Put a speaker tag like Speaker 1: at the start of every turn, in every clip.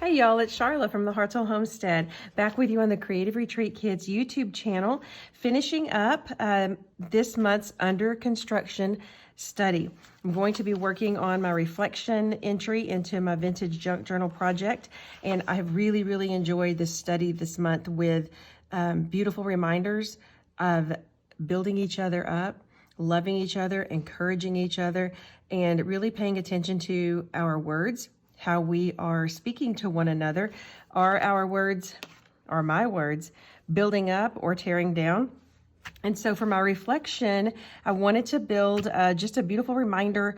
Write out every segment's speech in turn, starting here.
Speaker 1: Hey y'all, it's Sharla from the Hartzell Homestead, back with you on the Creative Retreat Kids YouTube channel, finishing up this month's under construction study. I'm going to be working on my reflection entry into my vintage junk journal project, and I have really enjoyed this study this month with beautiful reminders of building each other up, loving each other, encouraging each other, and really paying attention to our words, how we are speaking to one another. Are our words, are my words, building up or tearing down? And so for my reflection, I wanted to build just a beautiful reminder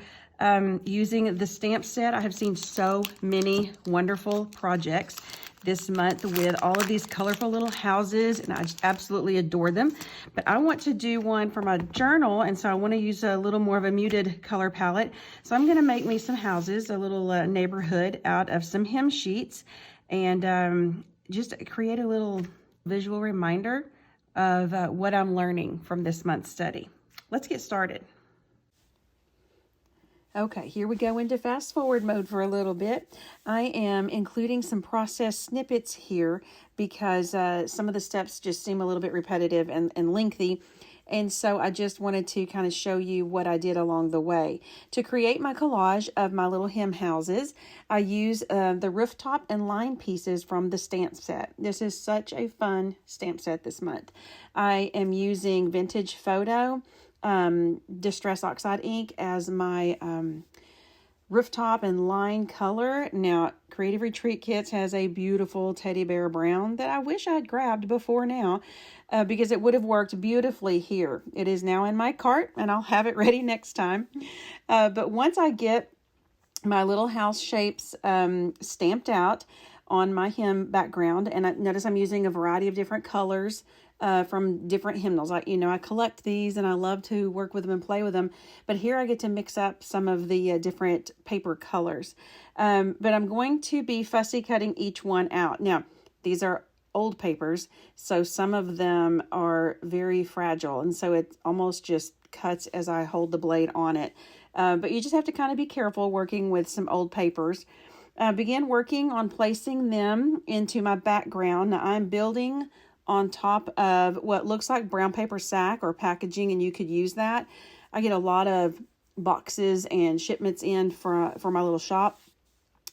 Speaker 1: using the stamp set. I have seen so many wonderful projects this month with all of these colorful little houses, and I just absolutely adore them. But I want to do one for my journal, and so I want to use a little more of a muted color palette. So I'm going to make me some houses, a little neighborhood out of some hem sheets, and just create a little visual reminder of what I'm learning from this month's study. Let's get started. Okay, here we go into fast forward mode for a little bit. I am including some process snippets here because some of the steps just seem a little bit repetitive and lengthy. And so I just wanted to kind of show you what I did along the way. To create my collage of my little hem houses, I use the rooftop and line pieces from the stamp set. This is such a fun stamp set this month. I am using Vintage Photo Distress Oxide ink as my rooftop and line color. Now, Creative Retreat Kits has a beautiful teddy bear brown that I wish I'd grabbed before now because it would have worked beautifully here. It is now in my cart and I'll have it ready next time. But once I get my little house shapes stamped out on my hem background, and notice I'm using a variety of different colors from different hymnals. I collect these and I love to work with them and play with them, but here I get to mix up some of the different paper colors. But I'm going to be fussy cutting each one out. Now, these are old papers, so some of them are very fragile, and so it almost just cuts as I hold the blade on it. But you just have to kind of be careful working with some old papers. Begin working on placing them into my background. Now, I'm building on top of what looks like brown paper sack or packaging, and you could use that. I get a lot of boxes and shipments in for my little shop,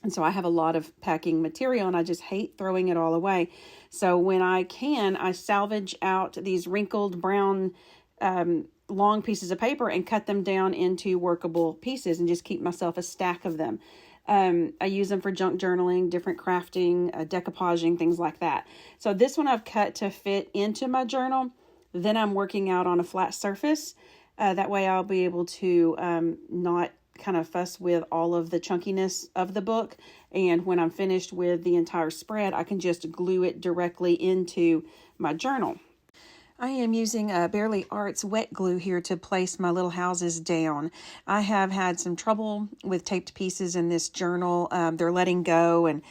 Speaker 1: and so I have a lot of packing material, and I just hate throwing it all away. So when I can, I salvage out these wrinkled brown long pieces of paper and cut them down into workable pieces and just keep myself a stack of them. I use them for junk journaling, different crafting, decoupaging, things like that. So this one I've cut to fit into my journal. Then I'm working out on a flat surface. That way I'll be able to not kind of fuss with all of the chunkiness of the book. And when I'm finished with the entire spread, I can just glue it directly into my journal. I am using Barely Arts wet glue here to place my little houses down. I have had some trouble with taped pieces in this journal. They're letting go, and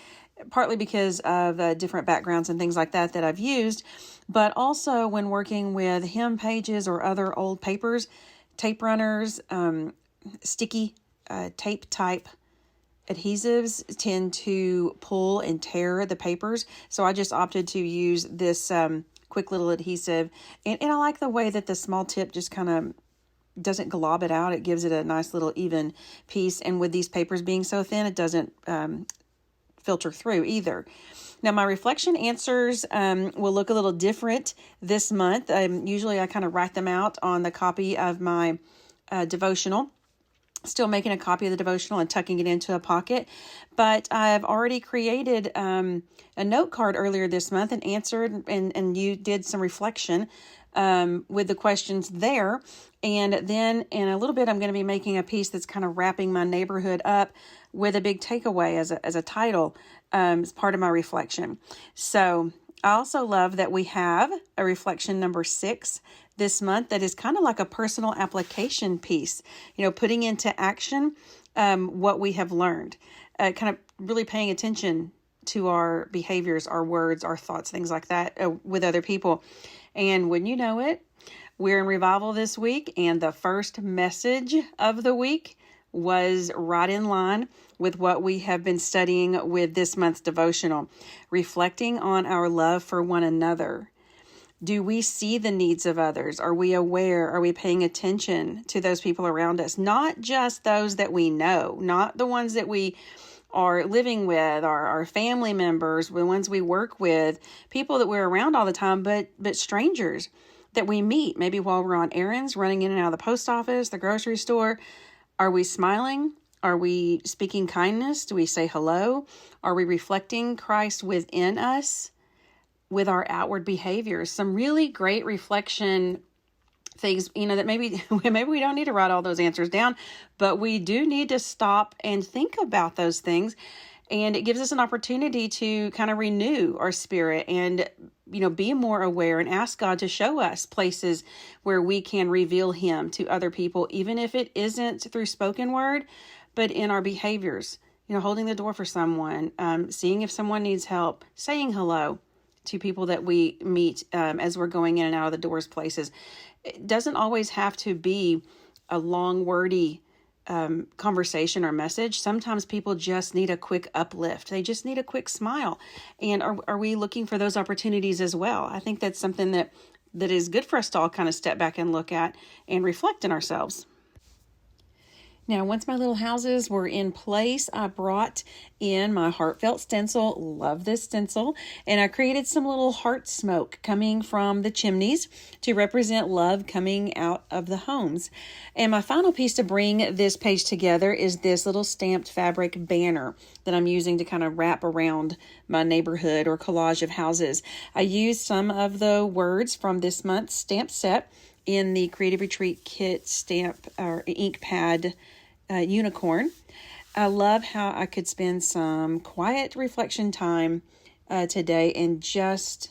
Speaker 1: partly because of different backgrounds and things like that I've used, but also when working with hem pages or other old papers, tape runners, sticky tape type adhesives tend to pull and tear the papers. So I just opted to use this quick little adhesive, and I like the way that the small tip just kind of doesn't glob it out. It gives it a nice little even piece, and with these papers being so thin, it doesn't filter through either. Now, my reflection answers will look a little different this month. Usually I kind of write them out on the copy of my devotional. Still making a copy of the devotional and tucking it into a pocket, but I've already created a note card earlier this month and answered, and you did some reflection with the questions there. And then in a little bit, I'm going to be making a piece that's kind of wrapping my neighborhood up with a big takeaway as a title as part of my reflection. So I also love that we have a reflection number 6 this month that is kind of like a personal application piece, putting into action what we have learned, kind of really paying attention to our behaviors, our words, our thoughts, things like that with other people. And when you know it, we're in revival this week, and the first message of the week was right in line with what we have been studying with this month's devotional, reflecting on our love for one another. Do we see the needs of others? Are we aware? Are we paying attention to those people around us? Not just those that we know, not the ones that we are living with, our family members, the ones we work with, people that we're around all the time, but strangers that we meet, maybe while we're on errands, running in and out of the post office, the grocery store. Are we smiling? Are we speaking kindness? Do we say hello? Are we reflecting Christ within us with our outward behaviors? Some really great reflection things, that maybe we don't need to write all those answers down, but we do need to stop and think about those things. And it gives us an opportunity to kind of renew our spirit and, be more aware and ask God to show us places where we can reveal Him to other people, even if it isn't through spoken word, but in our behaviors, holding the door for someone, seeing if someone needs help, saying hello to people that we meet as we're going in and out of the doors places. It doesn't always have to be a long, wordy conversation or message. Sometimes people just need a quick uplift. They just need a quick smile. And are we looking for those opportunities as well? I think that's something that is good for us to all kind of step back and look at and reflect in ourselves. Now, once my little houses were in place, I brought in my Heartfelt stencil. Love this stencil. And I created some little heart smoke coming from the chimneys to represent love coming out of the homes. And my final piece to bring this page together is this little stamped fabric banner that I'm using to kind of wrap around my neighborhood or collage of houses. I used some of the words from this month's stamp set in the Creative Retreat Kit stamp or ink pad unicorn. I love how I could spend some quiet reflection time today and just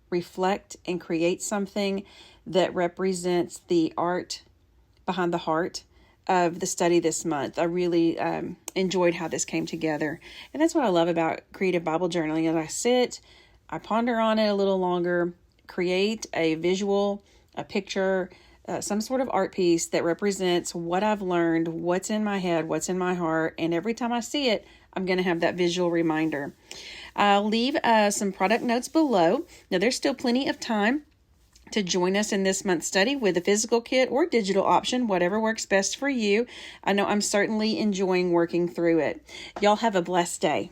Speaker 1: reflect and create something that represents the art behind the heart of the study this month. I really enjoyed how this came together. And that's what I love about creative Bible journaling. As I sit, I ponder on it a little longer, create a visual, a picture, some sort of art piece that represents what I've learned, what's in my head, what's in my heart. And every time I see it, I'm going to have that visual reminder. I'll leave some product notes below. Now, there's still plenty of time to join us in this month's study with a physical kit or digital option, whatever works best for you. I know I'm certainly enjoying working through it. Y'all have a blessed day.